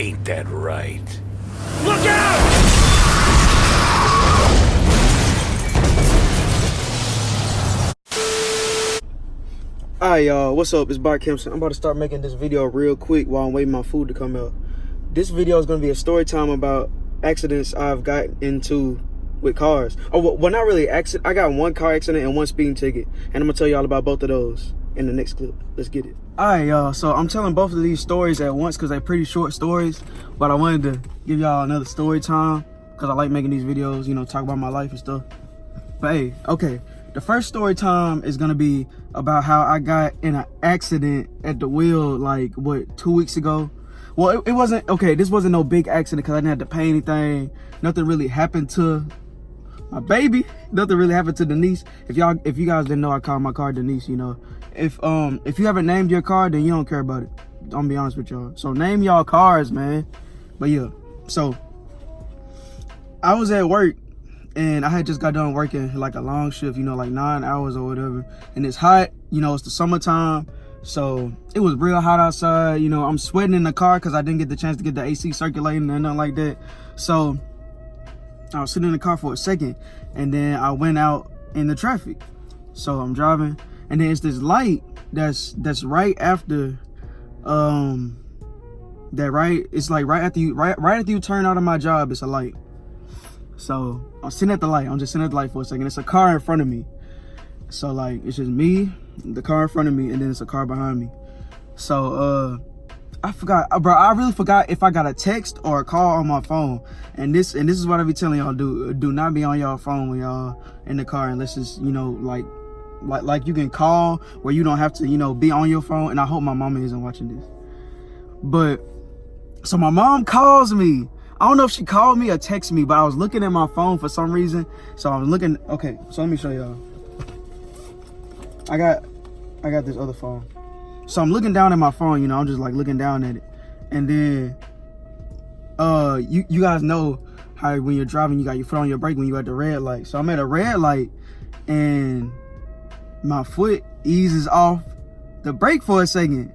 Ain't that right? Look out! Alright y'all, what's up? It's Bart Kempson. I'm about to start making this video real quick while I'm waiting my food to come out. This video is going to be a story time about accidents I've gotten into with cars. Oh, well, not really accident. I got one car accident and one speeding ticket. And I'm going to tell y'all about both of those in the next clip. Let's get it. Alright y'all, so I'm telling both of these stories at once because they're pretty short stories. But I wanted to give y'all another story time because I like making these videos, you know, talk about my life and stuff. But hey, okay. The first story time is gonna be about how I got in an accident at the wheel, like, what, 2 weeks ago? Well, it wasn't, okay, this wasn't no big accident because I didn't have to pay anything. Nothing really happened to my baby. Nothing really happened to Denise. If you guys didn't know, I call my car Denise, you know. If you haven't named your car, then you don't care about it. I'm gonna be honest with y'all. So name y'all cars, man. But yeah, so I was at work. And I had just got done working like a long shift, you know, like 9 hours or whatever. And it's hot, you know, it's the summertime. So it was real hot outside. You know, I'm sweating in the car because I didn't get the chance to get the AC circulating and nothing like that. So I was sitting in the car for a second and then I went out in the traffic. So I'm driving and then it's this light that's right after, it's like right after you turn out of my job, it's a light. So I'm sitting at the light. I'm just sitting at the light for a second. It's a car in front of me. So like, it's just me, the car in front of me, and then it's a car behind me. So I forgot, bro. I really forgot if I got a text or a call on my phone. And this is what I be telling y'all: do not be on y'all phone when y'all in the car unless it's, you know, like you can call where you don't have to, you know, be on your phone. And I hope my mama isn't watching this. But so my mom calls me. I don't know if she called me or texted me, but I was looking at my phone for some reason. So I was looking, okay, so let me show y'all. I got this other phone. So I'm looking down at my phone, you know, I'm just like looking down at it. And then, you guys know how when you're driving, you got your foot on your brake when you're at the red light. So I'm at a red light and my foot eases off the brake for a second.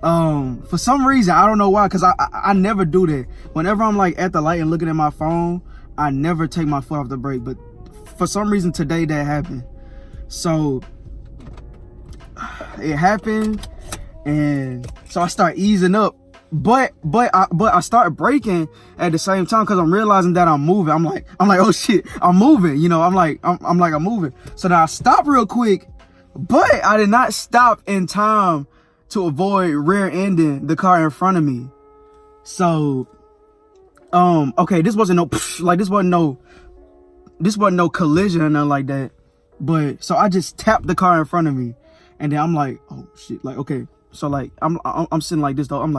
For some reason, I don't know why, because I never do that. Whenever I'm like at the light and looking at my phone, I never take my foot off the brake. But for some reason today that happened. So it happened, and so I start easing up. But I start braking at the same time because I'm realizing that I'm moving. I'm like, oh shit, I'm moving. You know, I'm moving. So then I stop real quick, but I did not stop in time to avoid rear-ending the car in front of me. So, okay, this wasn't no collision or nothing like that. But so I just tapped the car in front of me, and then I'm like, oh shit, like, okay. So like I'm sitting like this though. I'm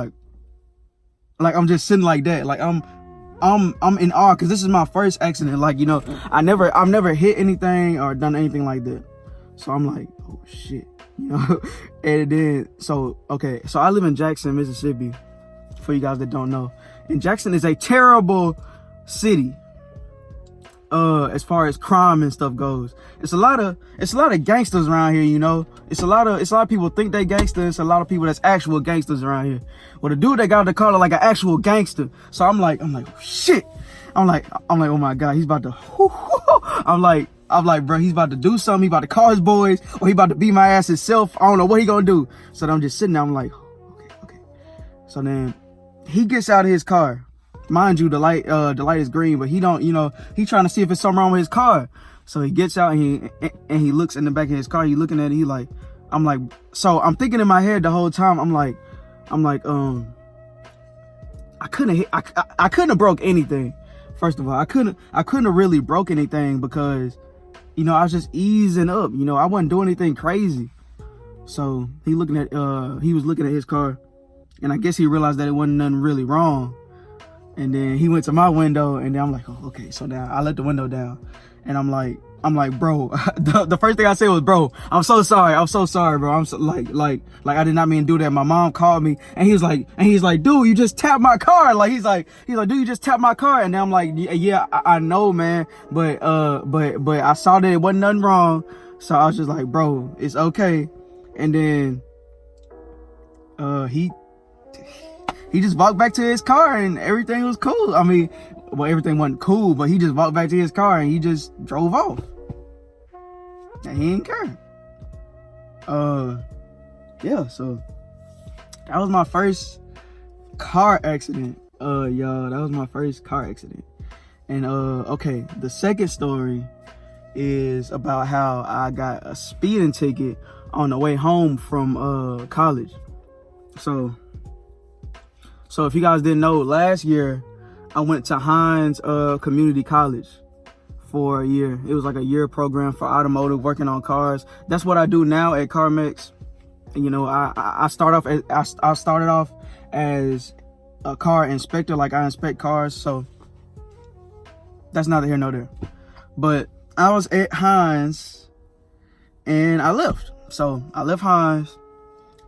just sitting like that. Like I'm in awe because this is my first accident. Like, you know, I've never hit anything or done anything like that. So I'm like, oh shit. You know, and then, so I live in Jackson, Mississippi, for you guys that don't know. And Jackson is a terrible city, as far as crime and stuff goes. It's a lot of gangsters around here, you know. It's a lot of people think they gangsters. It's a lot of people that's actual gangsters around here. Well, the dude that got the car like an actual gangster. So I'm like, oh shit. I'm like, oh my God, he's about to, I'm like, bro, he's about to do something. He about to call his boys, or he about to beat my ass himself. I don't know what he gonna do. So then I'm just sitting there. I'm like, okay. So then he gets out of his car. Mind you, the light is green, but he don't, you know, he trying to see if there's something wrong with his car. So he gets out and he looks in the back of his car. He looking at it. He like, I'm like, so I'm thinking in my head the whole time. I'm like, I couldn't have broke anything. First of all, I couldn't have really broke anything because, you know, I was just easing up. You know, I wasn't doing anything crazy. So he was looking at his car, and I guess he realized that it wasn't nothing really wrong. And then he went to my window, and then I'm like, oh, okay. So now I let the window down, and I'm like, bro, the first thing I said was, bro, I'm so sorry, bro. I'm so, like I did not mean to do that. My mom called me, and he's like, dude, you just tapped my car. Like, he's like, dude, you just tapped my car. And then I'm like, yeah, I know, man. But I saw that it wasn't nothing wrong. So I was just like, bro, it's okay. And then, he he just walked back to his car and everything was cool. I mean, well, everything wasn't cool, but he just walked back to his car and he just drove off. And he didn't care. Yeah, so that was my first car accident. Y'all, that was my first car accident. And okay, the second story is about how I got a speeding ticket on the way home from college. So if you guys didn't know, last year I went to Hines Community College for a year. It was like a year program for automotive, working on cars. That's what I do now at CarMex. You know, I started off as a car inspector, like I inspect cars. So that's neither here nor there. But I was at Hines and I left. So I left Hines,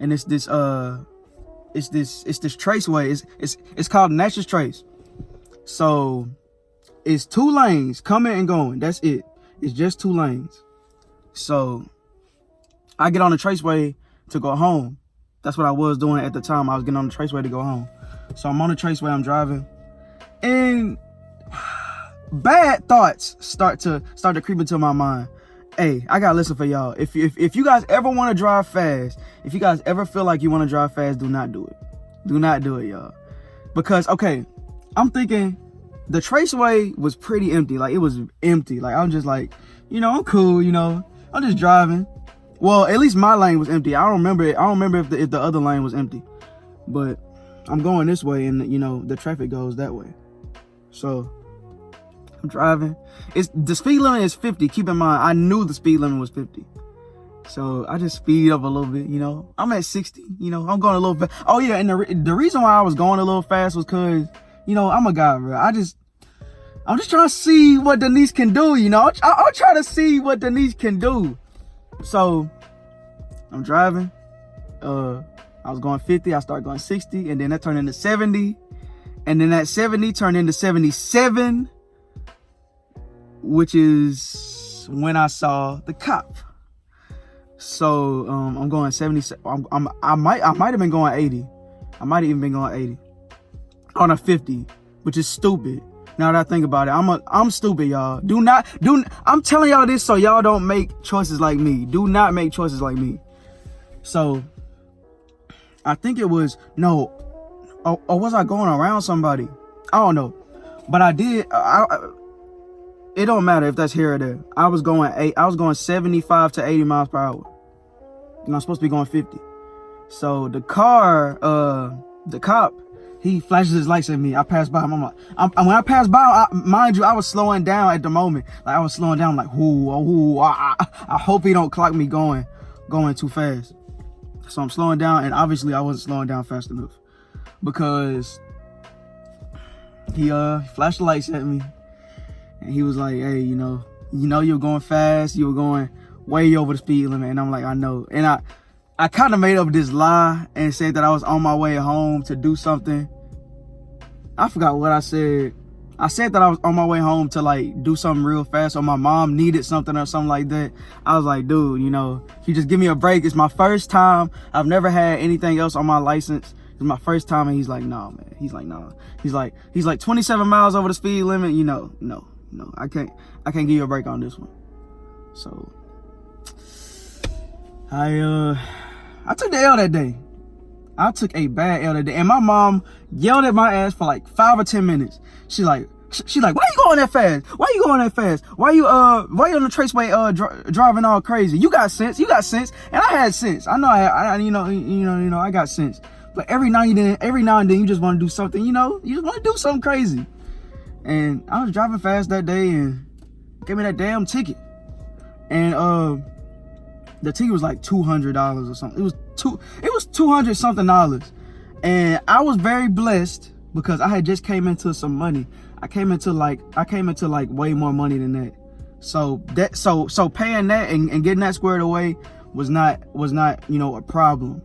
and it's this traceway. It's called Natchez Trace. So it's 2 lanes coming and going. That's it. It's just 2 lanes. So I get on the traceway to go home. That's what I was doing at the time. I was getting on the traceway to go home. So I'm on the traceway, I'm driving, and bad thoughts start to creep into my mind. Hey, I gotta listen for y'all. If you guys ever want to drive fast, if you guys ever feel like you want to drive fast, do not do it. Do not do it, y'all. Because, okay, I'm thinking the traceway was pretty empty. Like, it was empty. Like, I'm just like, you know, I'm cool, you know, I'm just driving. Well, at least my lane was empty. I don't remember if the other lane was empty. But I'm going this way, and, you know, the traffic goes that way. So I'm driving. The speed limit is 50. Keep in mind, I knew the speed limit was 50. So I just speed up a little bit, you know. I'm at 60, you know, I'm going a little fast. Oh yeah, and the reason why I was going a little fast was because, you know, I'm a guy, bro. I'm just trying to see what Denise can do, you know. I'll try to see what Denise can do. So I'm driving. I was going 50, I started going 60, and then that turned into 70. And then that 70 turned into 77, which is when I saw the cop. So I'm going 70. I might have been going 80. I might have even been going 80 on a 50, which is stupid. Now that I think about it, I'm stupid, y'all. I'm telling y'all this so y'all don't make choices like me. Do not make choices like me. So I think it was or was I going around somebody? I don't know, but I did. It don't matter if that's here or there. I was going 75 to 80 miles per hour, and I'm supposed to be going 50. So the cop, he flashes his lights at me. I pass by him. I'm like, when I passed by, mind you, I was slowing down at the moment. Like, I was slowing down, like, I hope he don't clock me going too fast. So I'm slowing down, and obviously I wasn't slowing down fast enough, because he flashed the lights at me, and he was like, hey, you know you're going fast, you were going way over the speed limit. And I'm like, I know. And I kind of made up this lie and said that I was on my way home to do something. I forgot what I said. I said that I was on my way home to, like, do something real fast, or my mom needed something or something like that. I was like, dude, you know, you just give me a break. It's my first time. I've never had anything else on my license. It's my first time. And he's like, nah, man. He's like, nah. He's like 27 miles over the speed limit. You know, no, I can't give you a break on this one. So I took the L that day. I took a bad L that day, and my mom yelled at my ass for like 5 or 10 minutes. She's like, why you going that fast? Why you on the traceway driving all crazy? You got sense, and I had sense. I know I got sense. But every now and then you just want to do something, you know, you just want to do something crazy. And I was driving fast that day, and gave me that damn ticket. And the ticket was like $200 or something. It was $200 something. And I was very blessed, because I had just came into some money. I came into like way more money than that. So paying that and getting that squared away was not, you know, a problem.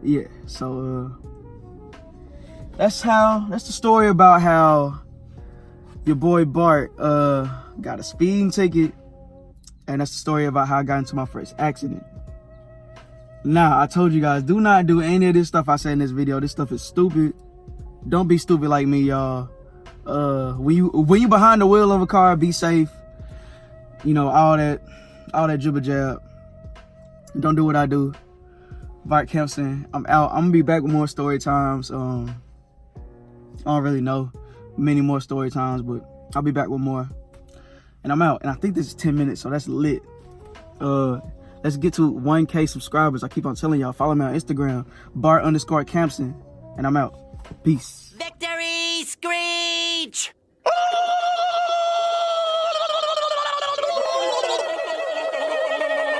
Yeah. So that's the story about how your boy Bart got a speeding ticket, and that's the story about how I got into my first accident. Nah, I told you guys, do not do any of this stuff I said in this video. This stuff is stupid. Don't be stupid like me, y'all. When you behind the wheel of a car, be safe. You know, all that jibber jab. Don't do what I do. Bart Kempson, I'm out. I'm gonna be back with more story times. I don't really know many more story times, but I'll be back with more. And I'm out. And I think this is 10 minutes, so that's lit. Let's get to 1K subscribers. I keep on telling y'all, follow me on Instagram, Bart_Kempson. And I'm out. Peace.